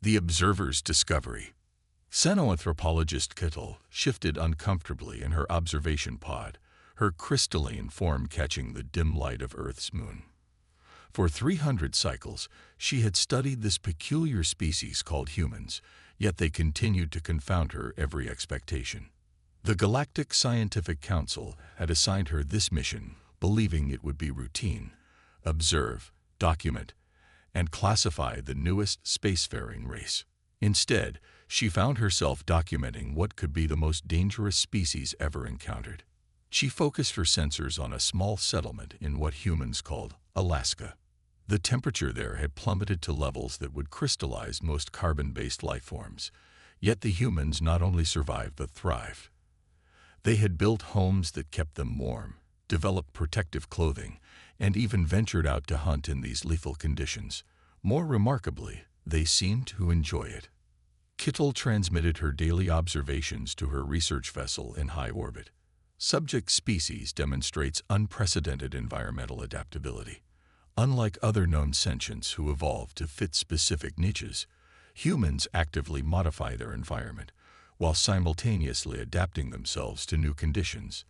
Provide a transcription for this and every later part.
The observer's discovery. Xenoanthropologist Kittel shifted uncomfortably in her observation pod, her crystalline form catching the dim light of Earth's moon. For 300 cycles, she had studied this peculiar species called humans, yet they continued to confound her every expectation. The Galactic Scientific Council had assigned her this mission, believing it would be routine: observe, document, and classify the newest spacefaring race. Instead, she found herself documenting what could be the most dangerous species ever encountered. She focused her sensors on a small settlement in what humans called Alaska. The temperature there had plummeted to levels that would crystallize most carbon-based life forms, yet the humans not only survived but thrived. They had built homes that kept them warm, developed protective clothing, and even ventured out to hunt in these lethal conditions. More remarkably, they seemed to enjoy it. Kittel transmitted her daily observations to her research vessel in high orbit. Subject species demonstrates unprecedented environmental adaptability. Unlike other known sentients who evolved to fit specific niches, humans actively modify their environment, while simultaneously adapting themselves to new conditions.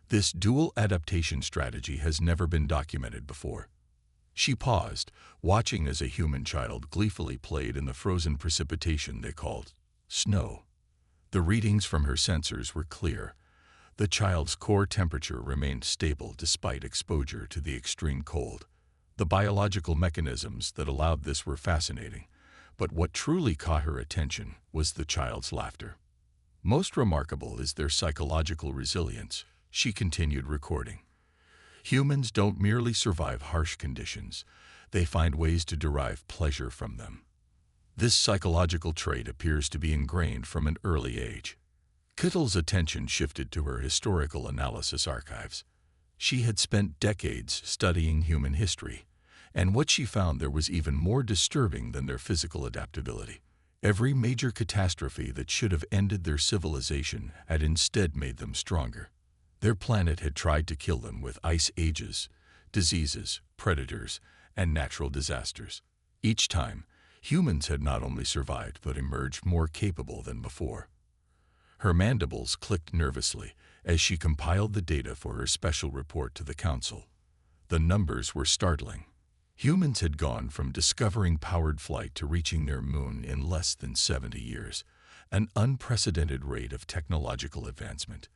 This dual adaptation strategy has never been documented before. She paused, watching as a human child gleefully played in the frozen precipitation they called snow. The readings from her sensors were clear. The child's core temperature remained stable despite exposure to the extreme cold. The biological mechanisms that allowed this were fascinating, but what truly caught her attention was the child's laughter. Most remarkable is their psychological resilience, she continued recording. Humans don't merely survive harsh conditions, they find ways to derive pleasure from them. This psychological trait appears to be ingrained from an early age. Kittel's attention shifted to her historical analysis archives. She had spent decades studying human history, and what she found there was even more disturbing than their physical adaptability. Every major catastrophe that should have ended their civilization had instead made them stronger. Their planet had tried to kill them with ice ages, diseases, predators, and natural disasters. Each time, humans had not only survived but emerged more capable than before. Her mandibles clicked nervously as she compiled the data for her special report to the Council. The numbers were startling. Humans had gone from discovering powered flight to reaching their moon in less than 70 years, an unprecedented rate of technological advancement.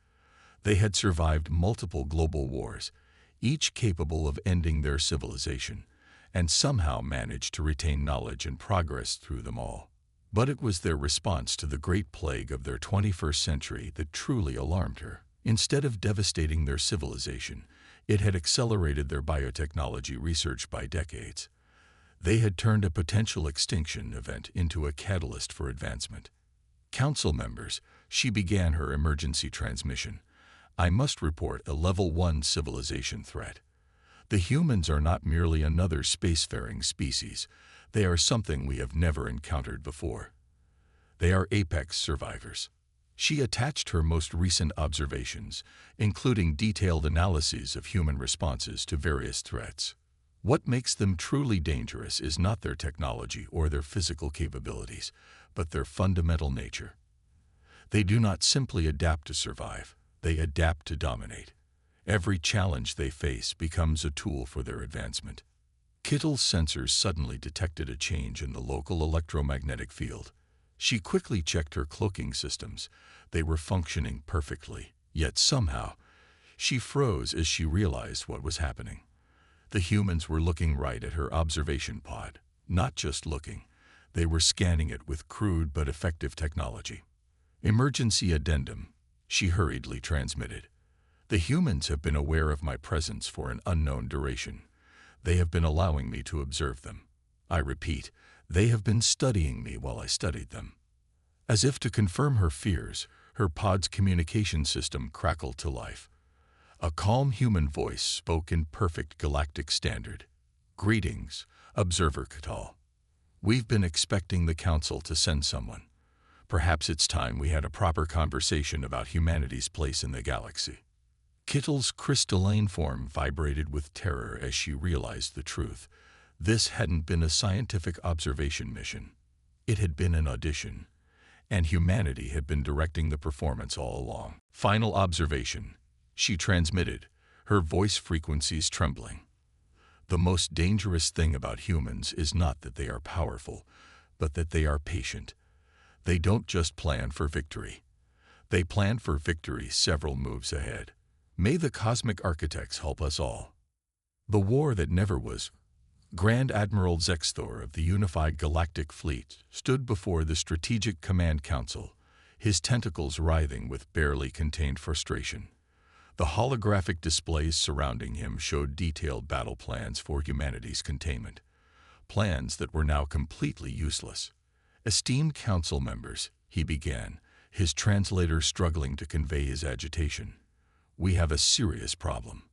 They had survived multiple global wars, each capable of ending their civilization, and somehow managed to retain knowledge and progress through them all. But it was their response to the great plague of their 21st century that truly alarmed her. Instead of devastating their civilization, it had accelerated their biotechnology research by decades. They had turned a potential extinction event into a catalyst for advancement. Council members, she began her emergency transmission. I must report a Level 1 civilization threat. The humans are not merely another spacefaring species. They are something we have never encountered before. They are apex survivors. She attached her most recent observations, including detailed analyses of human responses to various threats. What makes them truly dangerous is not their technology or their physical capabilities, but their fundamental nature. They do not simply adapt to survive, they adapt to dominate. Every challenge they face becomes a tool for their advancement. Kittel's sensors suddenly detected a change in the local electromagnetic field. She quickly checked her cloaking systems. They were functioning perfectly, yet somehow, she froze as she realized what was happening. The humans were looking right at her observation pod. Not just looking, they were scanning it with crude but effective technology. Emergency addendum, she hurriedly transmitted. The humans have been aware of my presence for an unknown duration. They have been allowing me to observe them. I repeat, they have been studying me while I studied them. As if to confirm her fears, her pod's communication system crackled to life. A calm human voice spoke in perfect galactic standard. Greetings, Observer Kittel. We've been expecting the Council to send someone. Perhaps it's time we had a proper conversation about humanity's place in the galaxy. Kittel's crystalline form vibrated with terror as she realized the truth. This hadn't been a scientific observation mission. It had been an audition, and humanity had been directing the performance all along. Final observation, she transmitted, her voice frequencies trembling. The most dangerous thing about humans is not that they are powerful, but that they are patient. They don't just plan for victory. They plan for victory several moves ahead. May the cosmic architects help us all. The war that never was. Grand Admiral Zexthor of the Unified Galactic Fleet stood before the Strategic Command Council, his tentacles writhing with barely contained frustration. The holographic displays surrounding him showed detailed battle plans for humanity's containment, plans that were now completely useless. Esteemed council members, he began, his translator struggling to convey his agitation. We have a serious problem.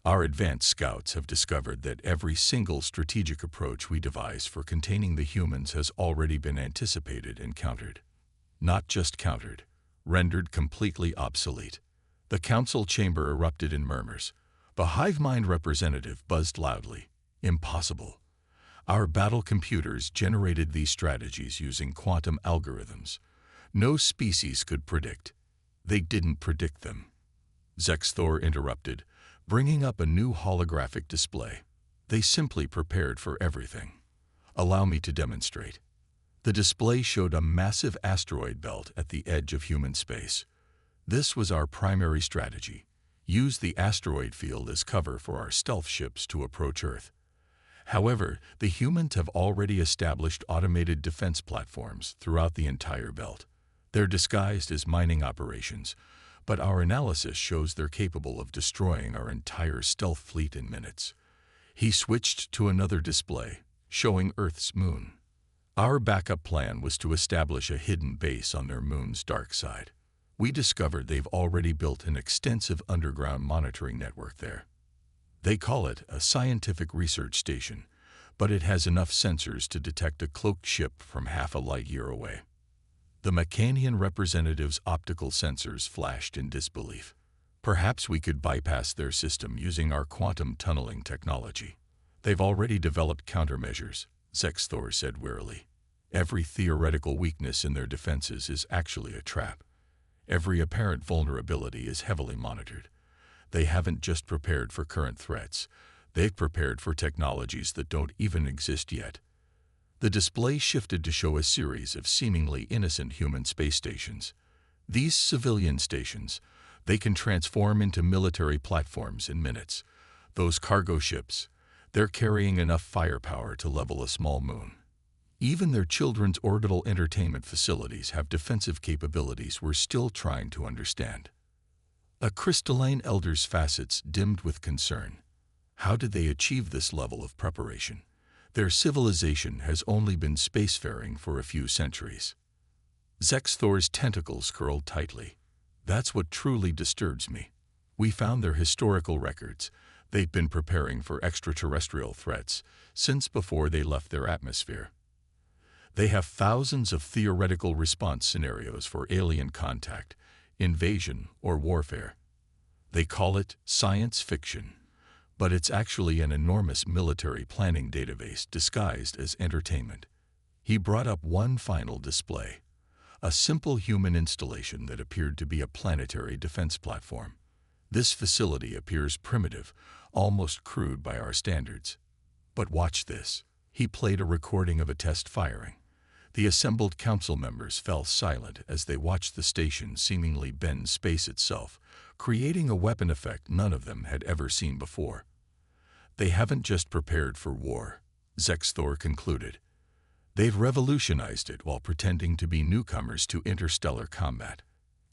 Our advanced scouts have discovered that every single strategic approach we devise for containing the humans has already been anticipated and countered. Not just countered, rendered completely obsolete. The council chamber erupted in murmurs. The hive mind representative buzzed loudly. Impossible. Our battle computers generated these strategies using quantum algorithms. No species could predict. They didn't predict them. Zexthor interrupted, bringing up a new holographic display. They simply prepared for everything. Allow me to demonstrate. The display showed a massive asteroid belt at the edge of human space. This was our primary strategy. Use the asteroid field as cover for our stealth ships to approach Earth. However, the humans have already established automated defense platforms throughout the entire belt. They're disguised as mining operations, but our analysis shows they're capable of destroying our entire stealth fleet in minutes. He switched to another display, showing Earth's moon. Our backup plan was to establish a hidden base on their moon's dark side. We discovered they've already built an extensive underground monitoring network there. They call it a scientific research station, but it has enough sensors to detect a cloaked ship from half a light year away. The Mechanian representative's optical sensors flashed in disbelief. Perhaps we could bypass their system using our quantum tunneling technology. They've already developed countermeasures, Zexthor said wearily. Every theoretical weakness in their defenses is actually a trap. Every apparent vulnerability is heavily monitored. They haven't just prepared for current threats. They've prepared for technologies that don't even exist yet. The display shifted to show a series of seemingly innocent human space stations. These civilian stations, they can transform into military platforms in minutes. Those cargo ships, they're carrying enough firepower to level a small moon. Even their children's orbital entertainment facilities have defensive capabilities we're still trying to understand. A crystalline elder's facets dimmed with concern. How did they achieve this level of preparation? Their civilization has only been spacefaring for a few centuries. Zexthor's tentacles curled tightly. That's what truly disturbs me. We found their historical records. They've been preparing for extraterrestrial threats since before they left their atmosphere. They have thousands of theoretical response scenarios for alien contact, invasion, or warfare. They call it science fiction, but it's actually an enormous military planning database disguised as entertainment. He brought up one final display, a simple human installation that appeared to be a planetary defense platform. This facility appears primitive, almost crude by our standards. But watch this. He played a recording of a test firing. The assembled council members fell silent as they watched the station seemingly bend space itself, creating a weapon effect none of them had ever seen before. They haven't just prepared for war, Zexthor concluded. They've revolutionized it while pretending to be newcomers to interstellar combat.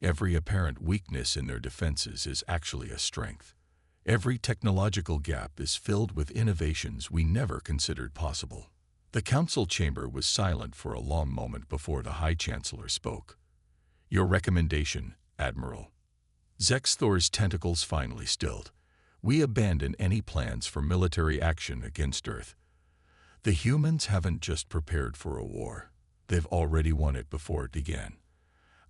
Every apparent weakness in their defenses is actually a strength. Every technological gap is filled with innovations we never considered possible. The council chamber was silent for a long moment before the High Chancellor spoke. Your recommendation, Admiral. Zexthor's tentacles finally stilled. We abandon any plans for military action against Earth. The humans haven't just prepared for a war. They've already won it before it began.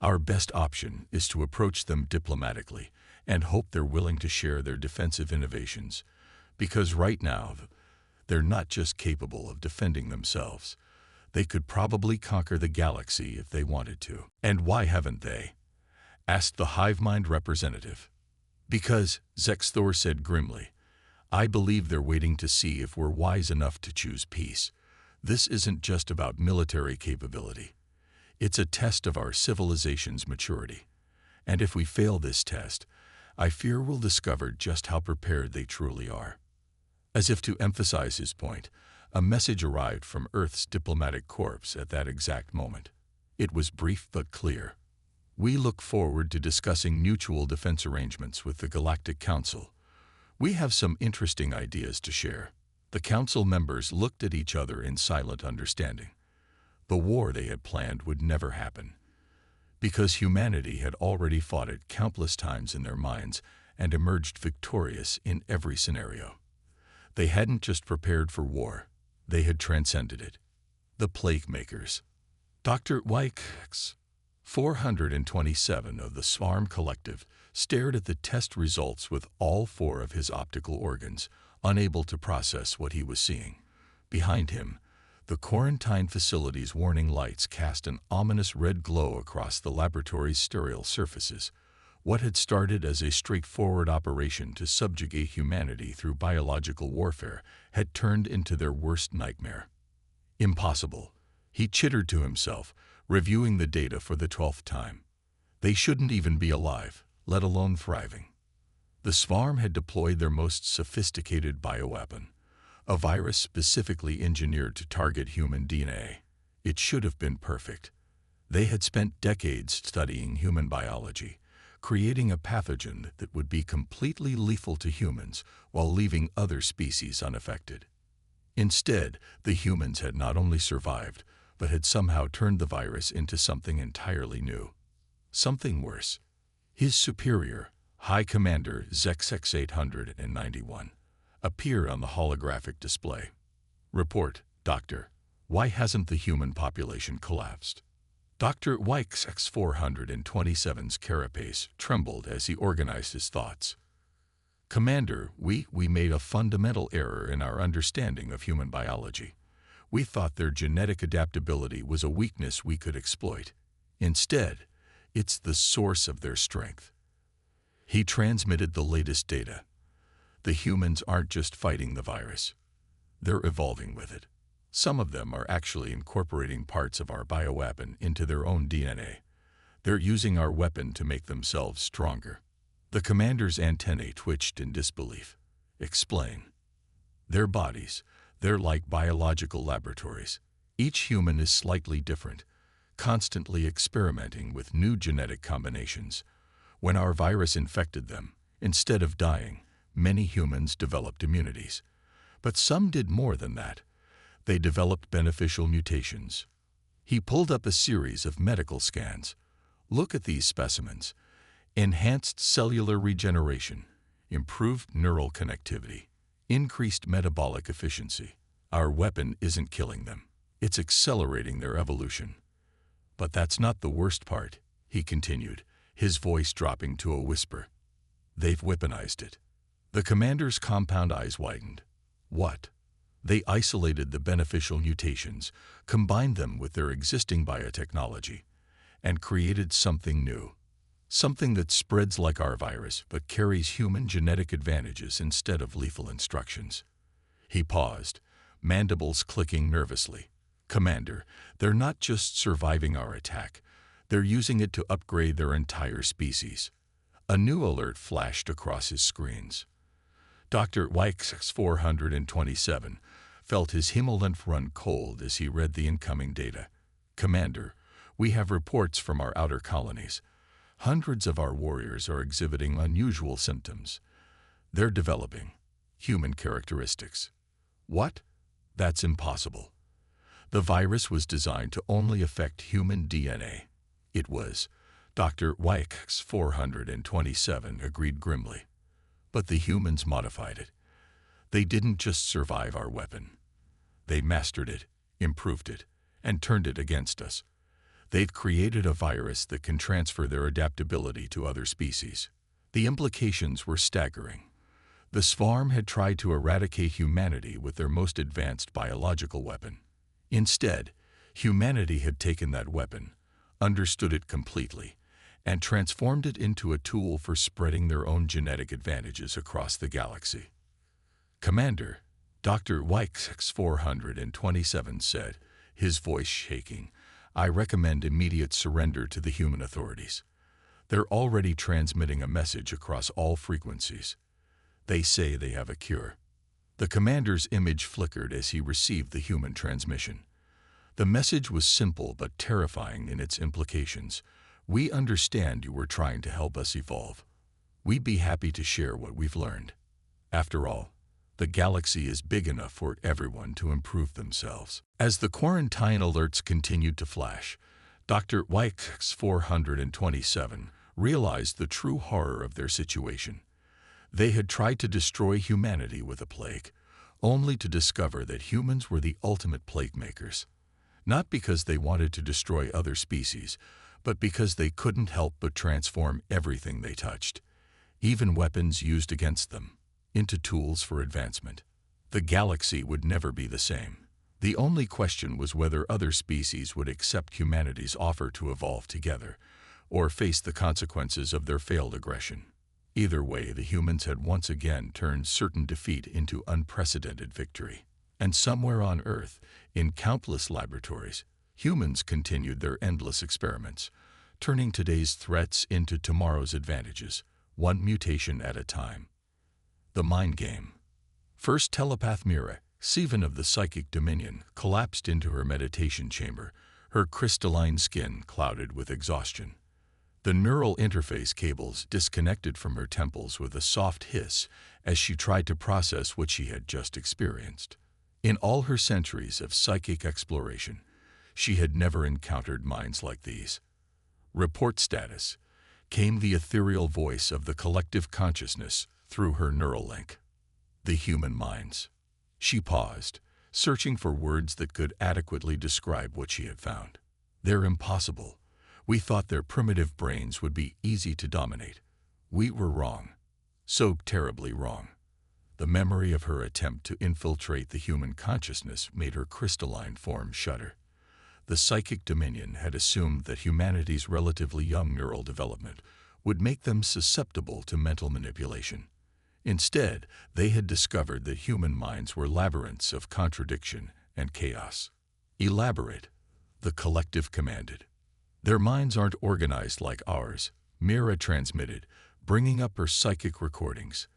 Our best option is to approach them diplomatically and hope they're willing to share their defensive innovations, because right now, they're not just capable of defending themselves. They could probably conquer the galaxy if they wanted to. And why haven't they? Asked the hive mind representative. Because, Zexthor said grimly, I believe they're waiting to see if we're wise enough to choose peace. This isn't just about military capability. It's a test of our civilization's maturity. And if we fail this test, I fear we'll discover just how prepared they truly are. As if to emphasize his point, a message arrived from Earth's diplomatic corps at that exact moment. It was brief but clear. We look forward to discussing mutual defense arrangements with the Galactic Council. We have some interesting ideas to share. The council members looked at each other in silent understanding. The war they had planned would never happen, because humanity had already fought it countless times in their minds and emerged victorious in every scenario. They hadn't just prepared for war, they had transcended it. The Plague Makers. Dr. Wykex, 427 of the Swarm Collective, stared at the test results with all 4 of his optical organs, unable to process what he was seeing. Behind him, the quarantine facility's warning lights cast an ominous red glow across the laboratory's sterile surfaces. What had started as a straightforward operation to subjugate humanity through biological warfare had turned into their worst nightmare. Impossible, he chittered to himself, reviewing the data for the 12th time. They shouldn't even be alive, let alone thriving. The Swarm had deployed their most sophisticated bioweapon, a virus specifically engineered to target human DNA. It should have been perfect. They had spent decades studying human biology, creating a pathogen that would be completely lethal to humans while leaving other species unaffected. Instead, the humans had not only survived, but had somehow turned the virus into something entirely new. Something worse. His superior, High Commander Zexx 891, appeared on the holographic display. Report, Doctor. Why hasn't the human population collapsed? Dr. Wykex 427's carapace trembled as he organized his thoughts. Commander, we made a fundamental error in our understanding of human biology. We thought their genetic adaptability was a weakness we could exploit. Instead, it's the source of their strength. He transmitted the latest data. The humans aren't just fighting the virus. They're evolving with it. Some of them are actually incorporating parts of our bioweapon into their own DNA. They're using our weapon to make themselves stronger. The commander's antennae twitched in disbelief. Explain. Their bodies, they're like biological laboratories. Each human is slightly different, constantly experimenting with new genetic combinations. When our virus infected them, instead of dying, many humans developed immunities. But some did more than that. They developed beneficial mutations. He pulled up a series of medical scans. Look at these specimens. Enhanced cellular regeneration, improved neural connectivity, increased metabolic efficiency. Our weapon isn't killing them. It's accelerating their evolution. But that's not the worst part, he continued, his voice dropping to a whisper. They've weaponized it. The commander's compound eyes widened. What? They isolated the beneficial mutations, combined them with their existing biotechnology, and created something new. Something that spreads like our virus but carries human genetic advantages instead of lethal instructions. He paused, mandibles clicking nervously. Commander, they're not just surviving our attack. They're using it to upgrade their entire species. A new alert flashed across his screens. Dr. Wykex 427 felt his hemolymph run cold as he read the incoming data. Commander, we have reports from our outer colonies. Hundreds of our warriors are exhibiting unusual symptoms. They're developing human characteristics. What? That's impossible. The virus was designed to only affect human DNA. It was. Dr. Wykex 427 agreed grimly. But the humans modified it. They didn't just survive our weapon. They mastered it, improved it, and turned it against us. They've created a virus that can transfer their adaptability to other species. The implications were staggering. The Swarm had tried to eradicate humanity with their most advanced biological weapon. Instead, Humanity had taken that weapon, understood it completely, and transformed it into a tool for spreading their own genetic advantages across the galaxy. Commander, Dr. Wykes 427 said, his voice shaking, "I recommend immediate surrender to the human authorities. They're already transmitting a message across all frequencies. They say they have a cure." The commander's image flickered as he received the human transmission. The message was simple but terrifying in its implications. "We understand you were trying to help us evolve. We'd be happy to share what we've learned. After all, the galaxy is big enough for everyone to improve themselves." As the quarantine alerts continued to flash, Dr. Wykes 427 realized the true horror of their situation. They had tried to destroy humanity with a plague, only to discover that humans were the ultimate plague makers. Not because they wanted to destroy other species, but because they couldn't help but transform everything they touched, even weapons used against them, into tools for advancement. The galaxy would never be the same. The only question was whether other species would accept humanity's offer to evolve together, or face the consequences of their failed aggression. Either way, the humans had once again turned certain defeat into unprecedented victory. And somewhere on Earth, in countless laboratories, humans continued their endless experiments, turning today's threats into tomorrow's advantages, one mutation at a time. The mind game. First, telepath Mira, Seven of the Psychic Dominion, collapsed into her meditation chamber, her crystalline skin clouded with exhaustion. The neural interface cables disconnected from her temples with a soft hiss as she tried to process what she had just experienced. In all her centuries of psychic exploration, she had never encountered minds like these. "Report status," came the ethereal voice of the collective consciousness through her neural link. "The human minds." She paused, searching for words that could adequately describe what she had found. "They're impossible. We thought their primitive brains would be easy to dominate. We were wrong. So terribly wrong." The memory of her attempt to infiltrate the human consciousness made her crystalline form shudder. The psychic dominion had assumed that humanity's relatively young neural development would make them susceptible to mental manipulation. Instead, they had discovered that human minds were labyrinths of contradiction and chaos. "Elaborate," the collective commanded. "Their minds aren't organized like ours," Mira transmitted, bringing up her psychic recordings.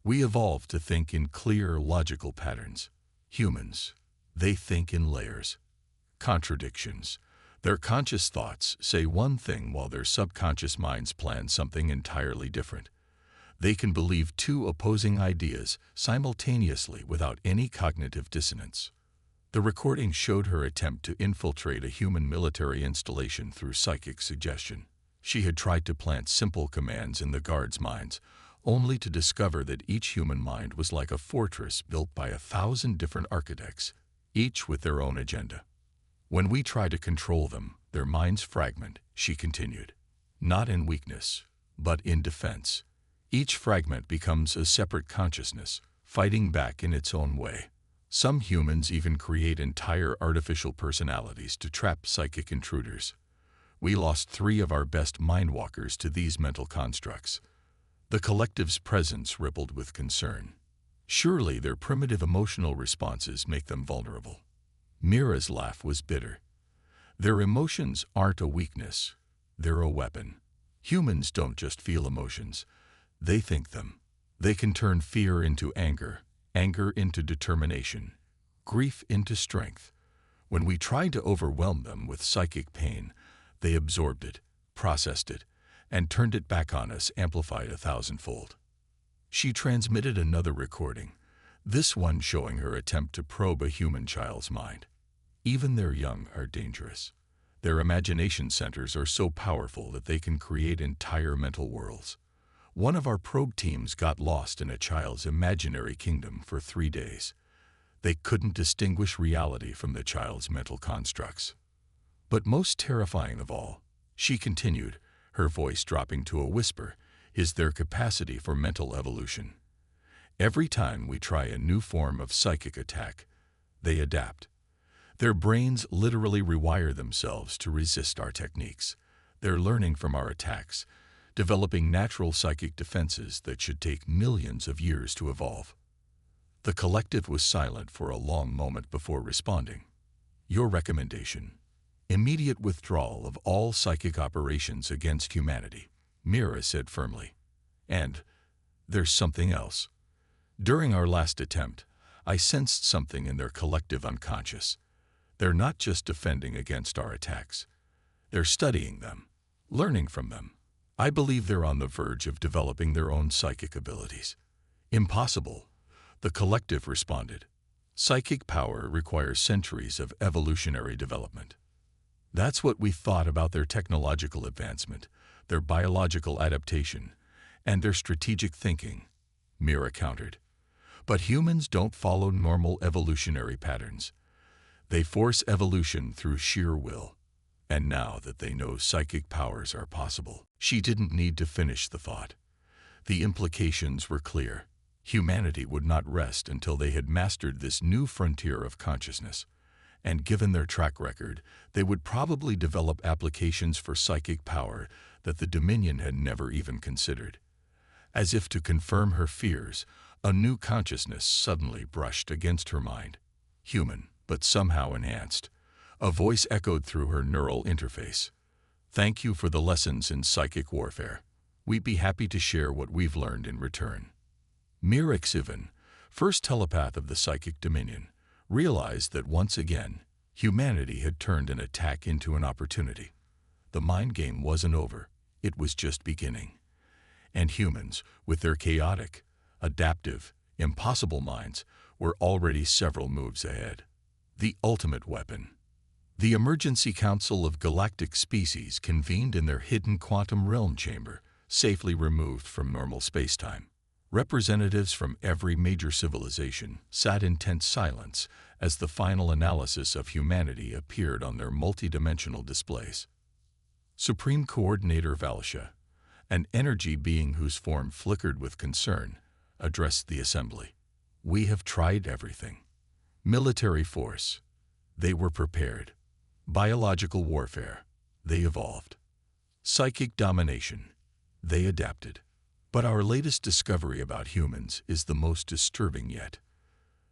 "We evolved to think in clear, logical patterns. Humans, they think in layers. Contradictions. Their conscious thoughts say one thing while their subconscious minds plan something entirely different. They can believe two opposing ideas simultaneously without any cognitive dissonance." The recording showed her attempt to infiltrate a human military installation through psychic suggestion. She had tried to plant simple commands in the guards' minds, only to discover that each human mind was like a fortress built by 1,000 different architects, each with their own agenda. "When we try to control them, their minds fragment," she continued. "Not in weakness, but in defense. Each fragment becomes a separate consciousness, fighting back in its own way. Some humans even create entire artificial personalities to trap psychic intruders. We lost 3 of our best mindwalkers to these mental constructs." The collective's presence rippled with concern. Surely their primitive emotional responses make them vulnerable. Mira's laugh was bitter. "Their emotions aren't a weakness. They're a weapon. Humans don't just feel emotions. They think them. They can turn fear into anger, anger into determination, grief into strength. When we tried to overwhelm them with psychic pain, they absorbed it, processed it, and turned it back on us amplified 1,000-fold." She transmitted another recording, this one showing her attempt to probe a human child's mind. "Even their young are dangerous. Their imagination centers are so powerful that they can create entire mental worlds. One of our probe teams got lost in a child's imaginary kingdom for 3 days. They couldn't distinguish reality from the child's mental constructs. But most terrifying of all," she continued, her voice dropping to a whisper, "is their capacity for mental evolution. Every time we try a new form of psychic attack, they adapt. Their brains literally rewire themselves to resist our techniques. They're learning from our attacks, developing natural psychic defenses that should take millions of years to evolve. The collective was silent for a long moment before responding. Your recommendation: immediate withdrawal of all psychic operations against humanity, Mira said firmly. And there's something else. During our last attempt, I sensed something in their collective unconscious. They're not just defending against our attacks. They're studying them, learning from them. I believe they're on the verge of developing their own psychic abilities. Impossible, the collective responded. Psychic power requires centuries of evolutionary development. That's what we thought about their technological advancement, their biological adaptation, and their strategic thinking, Mira countered. But humans don't follow normal evolutionary patterns. They force evolution through sheer will. And now that they know psychic powers are possible, she didn't need to finish the thought. The implications were clear. Humanity would not rest until they had mastered this new frontier of consciousness. And given their track record, they would probably develop applications for psychic power that the Dominion had never even considered. As if to confirm her fears, a new consciousness suddenly brushed against her mind. Human, but somehow enhanced. A voice echoed through her neural interface. Thank you for the lessons in psychic warfare. We'd be happy to share what we've learned in return. Mir Sivan, first telepath of the Psychic Dominion, realized that once again, humanity had turned an attack into an opportunity. The mind game wasn't over, it was just beginning. And humans, with their chaotic, adaptive, impossible minds, were already several moves ahead. The ultimate weapon. The Emergency Council of Galactic Species convened in their hidden quantum realm chamber, safely removed from normal spacetime. Representatives from every major civilization sat in tense silence as the final analysis of humanity appeared on their multidimensional displays. Supreme Coordinator Valsha, an energy being whose form flickered with concern, addressed the assembly. We have tried everything. Military force. They were prepared. Biological warfare. They evolved. Psychic domination. They adapted. But our latest discovery about humans is the most disturbing yet.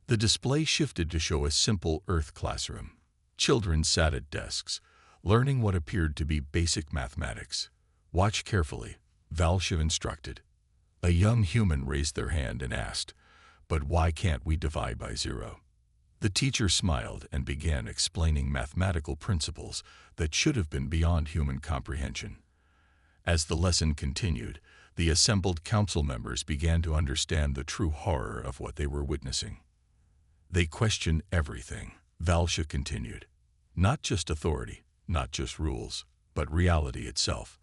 The display shifted to show a simple Earth classroom. Children sat at desks, learning what appeared to be basic mathematics. Watch carefully, Valsha instructed. A young human raised their hand and asked, "But why can't we divide by zero?" The teacher smiled and began explaining mathematical principles that should have been beyond human comprehension. As the lesson continued, the assembled council members began to understand the true horror of what they were witnessing. They questioned everything, Valsha continued. Not just authority, not just rules, but reality itself.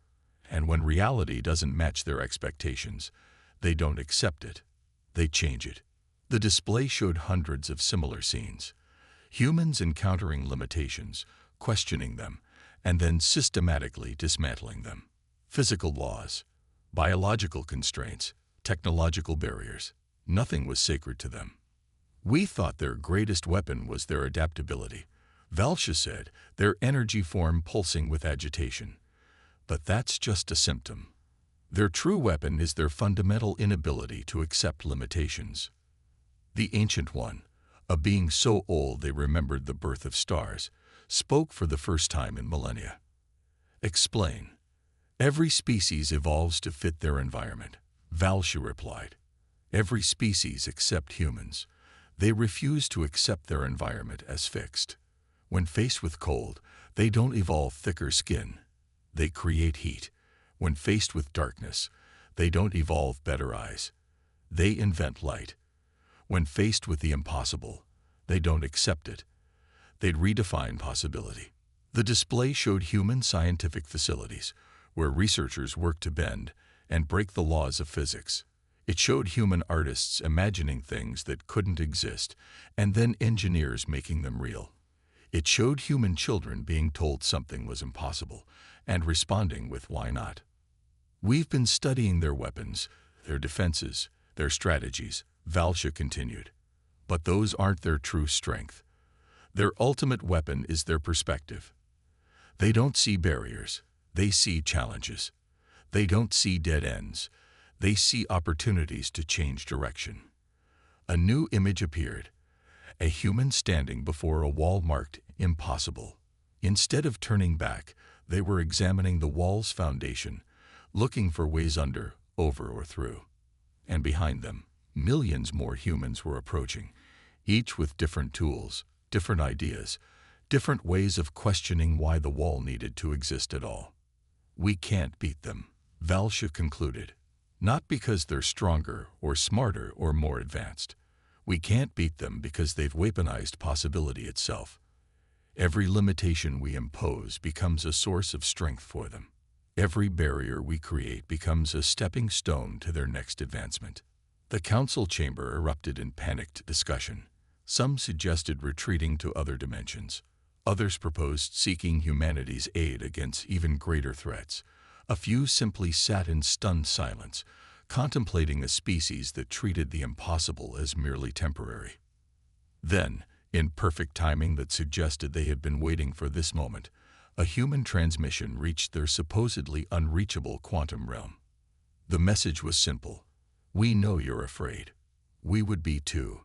And when reality doesn't match their expectations, they don't accept it. They change it. The display showed hundreds of similar scenes. Humans encountering limitations, questioning them, and then systematically dismantling them. Physical laws, biological constraints, technological barriers. Nothing was sacred to them. We thought their greatest weapon was their adaptability. Valsha said, their energy form pulsing with agitation. But that's just a symptom. Their true weapon is their fundamental inability to accept limitations. The Ancient One, a being so old they remembered the birth of stars, spoke for the first time in millennia. Explain. Every species evolves to fit their environment, Valsha replied. Every species except humans. They refuse to accept their environment as fixed. When faced with cold, they don't evolve thicker skin. They create heat. When faced with darkness, they don't evolve better eyes. They invent light. When faced with the impossible, they don't accept it. They'd redefine possibility. The display showed human scientific facilities, where researchers work to bend and break the laws of physics. It showed human artists imagining things that couldn't exist, and then engineers making them real. It showed human children being told something was impossible, and responding with why not. We've been studying their weapons, their defenses, their strategies, Valsha continued. But those aren't their true strength. Their ultimate weapon is their perspective. They don't see barriers, they see challenges. They don't see dead ends, they see opportunities to change direction. A new image appeared, a human standing before a wall marked impossible. Instead of turning back, they were examining the wall's foundation, looking for ways under, over, or through. And behind them, millions more humans were approaching, each with different tools, different ideas, different ways of questioning why the wall needed to exist at all. We can't beat them, Valsha concluded. Not because they're stronger or smarter or more advanced. We can't beat them because they've weaponized possibility itself. Every limitation we impose becomes a source of strength for them. Every barrier we create becomes a stepping stone to their next advancement. The council chamber erupted in panicked discussion. Some suggested retreating to other dimensions. Others proposed seeking humanity's aid against even greater threats. A few simply sat in stunned silence, contemplating a species that treated the impossible as merely temporary. Then, in perfect timing that suggested they had been waiting for this moment, a human transmission reached their supposedly unreachable quantum realm. The message was simple. We know you're afraid. We would be too.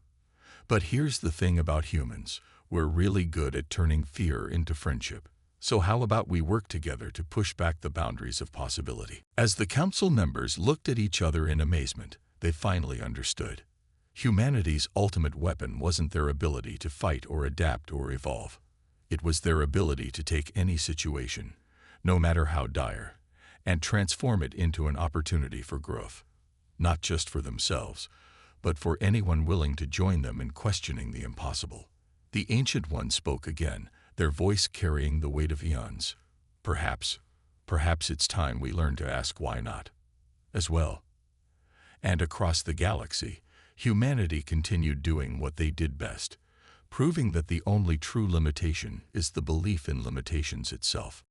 But here's the thing about humans. We're really good at turning fear into friendship. So how about we work together to push back the boundaries of possibility? As the council members looked at each other in amazement, they finally understood. Humanity's ultimate weapon wasn't their ability to fight or adapt or evolve. It was their ability to take any situation, no matter how dire, and transform it into an opportunity for growth. Not just for themselves, but for anyone willing to join them in questioning the impossible. The Ancient One spoke again, their voice carrying the weight of eons. Perhaps it's time we learn to ask why not, as well. And across the galaxy, humanity continued doing what they did best, proving that the only true limitation is the belief in limitations itself.